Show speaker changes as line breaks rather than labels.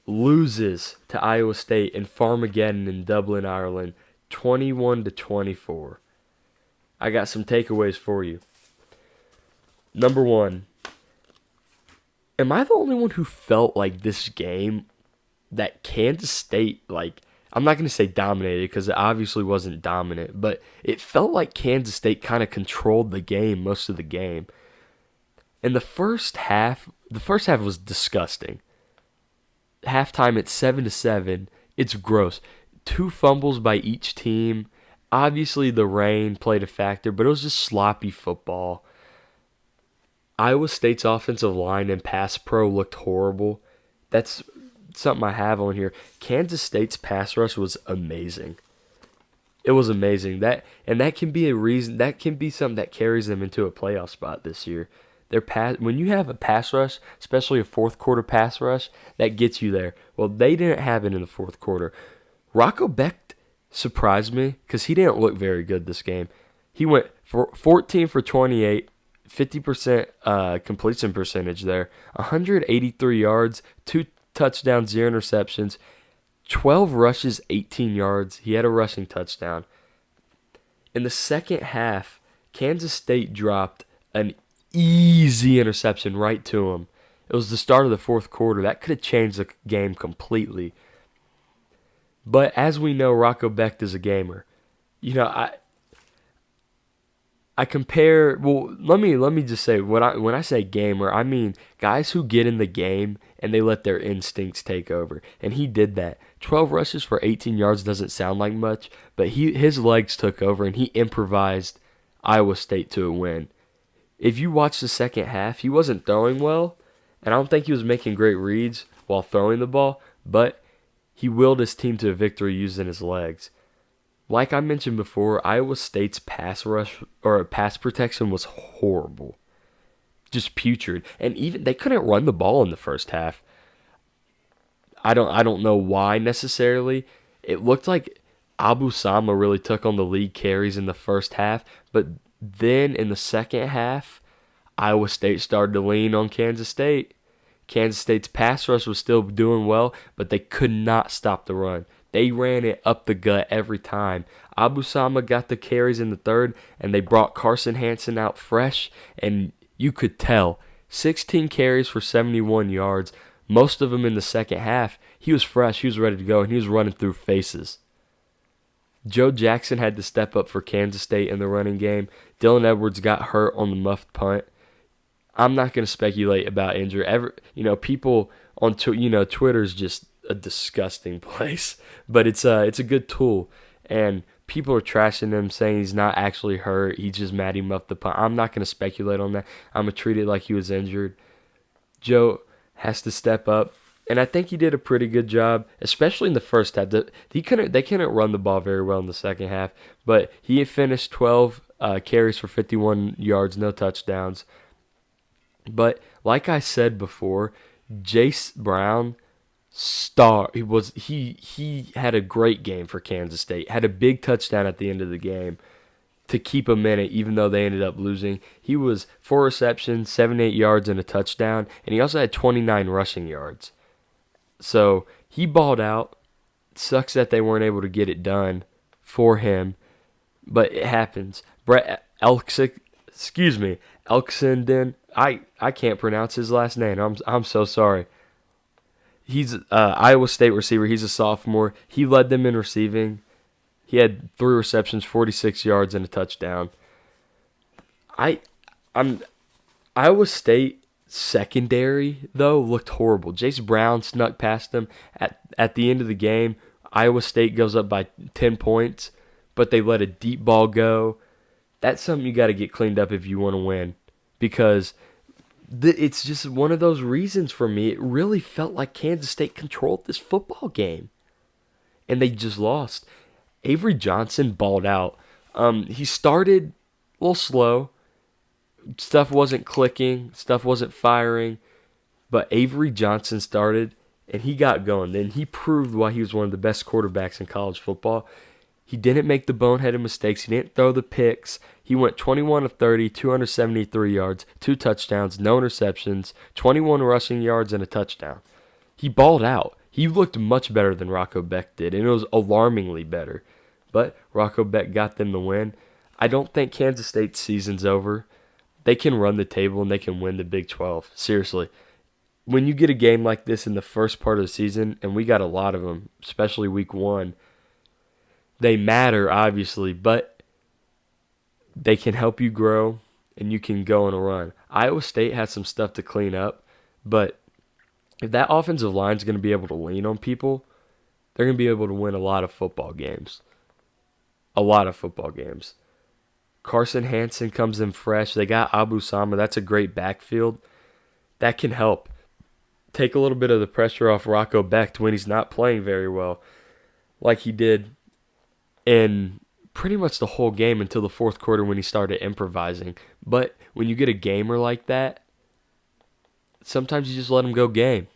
loses to Iowa State in Farmageddon in Dublin, Ireland, 21-24. I got some takeaways for you. Number one, am I the only one who felt like this game that Kansas State, like, I'm not going to say dominated because it obviously wasn't dominant, but it felt like Kansas State kind of controlled the game most of the game. In the first half was disgusting. Halftime it's 7-7. It's gross. 2 fumbles by each team. Obviously the rain played a factor, but it was just sloppy football. Iowa State's offensive line and pass pro looked horrible. That's something I have on here. Kansas State's pass rush was amazing. It was amazing. That can be a reason. That can be something that carries them into a playoff spot this year. When you have a pass rush, especially a fourth quarter pass rush, that gets you there. Well, they didn't have it in the fourth quarter. Rocco Becht surprised me because he didn't look very good this game. He went for 14 for 28, 50% completion percentage there, 183 yards, 2 touchdowns, 0 interceptions, 12 rushes, 18 yards. He had a rushing touchdown. In the second half, Kansas State dropped an easy interception right to him. It was the start of the fourth quarter. That could have changed the game completely. But as we know, Rocco Becht is a gamer. You know, I compare. Well, let me just say when I say gamer, I mean guys who get in the game and they let their instincts take over. And he did that. 12 rushes for 18 yards doesn't sound like much, but his legs took over and he improvised Iowa State to a win. If you watch the second half, he wasn't throwing well, and I don't think he was making great reads while throwing the ball, but he willed his team to a victory using his legs. Like I mentioned before, Iowa State's pass rush or pass protection was horrible. Just putrid. And even they couldn't run the ball in the first half. I don't know why necessarily. It looked like Abu Sama really took on the lead carries in the first half, but then in the second half, Iowa State started to lean on Kansas State. Kansas State's pass rush was still doing well, but they could not stop the run. They ran it up the gut every time. Abu Sama got the carries in the third, and they brought Carson Hansen out fresh, and you could tell. 16 carries for 71 yards, most of them in the second half. He was fresh, he was ready to go, and he was running through faces. Joe Jackson had to step up for Kansas State in the running game. Dylan Edwards got hurt on the muffed punt. I'm not going to speculate about injury. People on Twitter's just a disgusting place, but it's a good tool, and people are trashing him, saying he's not actually hurt. He's just mad he muffed the punt. I'm not going to speculate on that. I'm going to treat it like he was injured. Joe has to step up. And I think he did a pretty good job, especially in the first half. They couldn't run the ball very well in the second half, but he finished 12 carries for 51 yards, no touchdowns. But like I said before, Jace Brown, he had a great game for Kansas State. Had a big touchdown at the end of the game to keep him in it, even though they ended up losing. He was 4 receptions, 78 yards, and a touchdown, and he also had 29 rushing yards. So he balled out. Sucks that they weren't able to get it done for him, but it happens. Brett Elksenden. I can't pronounce his last name. I'm so sorry. He's Iowa State receiver. He's a sophomore. He led them in receiving. He had 3 receptions, 46 yards, and a touchdown. Iowa State secondary, though, looked horrible. Jace Brown snuck past them at the end of the game. Iowa State goes up by 10 points, but they let a deep ball go. That's something you got to get cleaned up if you want to win, because it's just one of those reasons for me. It really felt like Kansas State controlled this football game, and they just lost. Avery Johnson balled out. He started a little slow. Stuff wasn't clicking. Stuff wasn't firing. But Avery Johnson started, and he got going. Then he proved why he was one of the best quarterbacks in college football. He didn't make the boneheaded mistakes. He didn't throw the picks. He went 21 of 30, 273 yards, 2 touchdowns, no interceptions, 21 rushing yards, and a touchdown. He balled out. He looked much better than Rocco Beck did, and it was alarmingly better. But Rocco Beck got them the win. I don't think Kansas State's season's over. They can run the table and they can win the Big 12. Seriously. When you get a game like this in the first part of the season, and we got a lot of them, especially week 1, they matter, obviously, but they can help you grow and you can go on a run. Iowa State has some stuff to clean up, but if that offensive line is going to be able to lean on people, they're going to be able to win a lot of football games. A lot of football games. Carson Hansen comes in fresh. They got Abu Sama. That's a great backfield. That can help take a little bit of the pressure off Rocco Becht when he's not playing very well, like he did in pretty much the whole game until the fourth quarter when he started improvising. But when you get a gamer like that, sometimes you just let him go game.